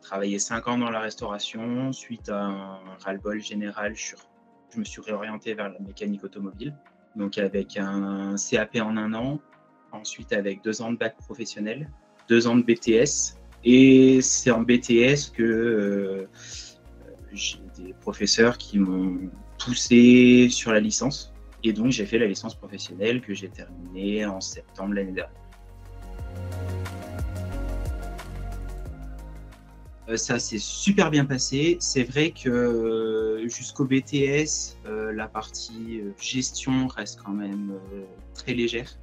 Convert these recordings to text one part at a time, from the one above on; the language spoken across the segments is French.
travaillé 5 ans dans la restauration. Suite à un ras-le-bol général, je me suis réorienté vers la mécanique automobile. Donc avec un CAP en 1 an, ensuite avec 2 ans de bac professionnel, 2 ans de BTS. Et c'est en BTS que j'ai des professeurs qui m'ont poussé sur la licence. Et donc j'ai fait la licence professionnelle que j'ai terminée en septembre l'année dernière. Ça s'est super bien passé. C'est vrai que jusqu'au BTS, la partie gestion reste quand même très légère.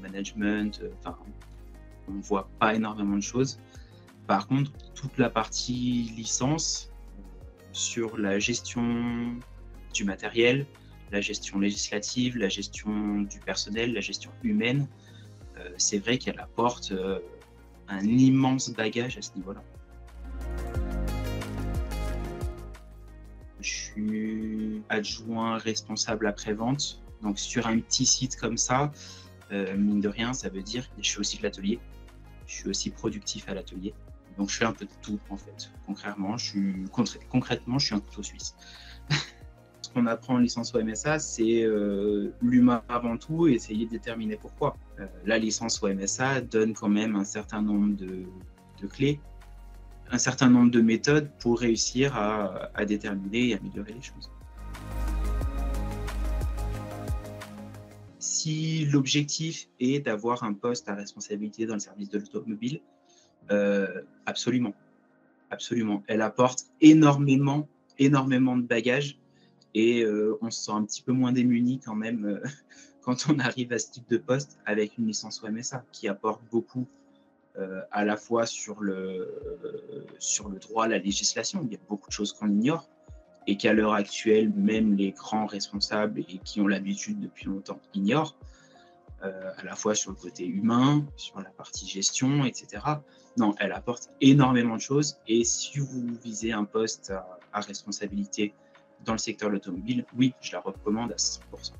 Management, on ne voit pas énormément de choses. Par contre, toute la partie licence sur la gestion du matériel, la gestion législative, la gestion du personnel, la gestion humaine, c'est vrai qu'elle apporte un immense bagage à ce niveau-là. Je suis adjoint responsable après-vente. Donc sur un petit site comme ça, mine de rien, ça veut dire que je fais aussi de l'atelier. Je suis aussi productif à l'atelier. Donc je fais un peu de tout en fait. Concrètement, je suis un couteau suisse. Ce qu'on apprend en licence au MSA, c'est l'humain avant tout et essayer de déterminer pourquoi. La licence au MSA donne quand même un certain nombre de clés, un certain nombre de méthodes pour réussir à déterminer et améliorer les choses. Si l'objectif est d'avoir un poste à responsabilité dans le service de l'automobile, absolument. Absolument. Elle apporte énormément de bagages et on se sent un petit peu moins démuni quand même quand on arrive à ce type de poste avec une licence au MSA qui apporte beaucoup à la fois sur le droit, la législation. Il y a beaucoup de choses qu'on ignore et qu'à l'heure actuelle, même les grands responsables et qui ont l'habitude depuis longtemps ignorent, à la fois sur le côté humain, sur la partie gestion, etc. Non, elle apporte énormément de choses et si vous visez un poste à responsabilité dans le secteur de l'automobile, oui, je la recommande à 100%.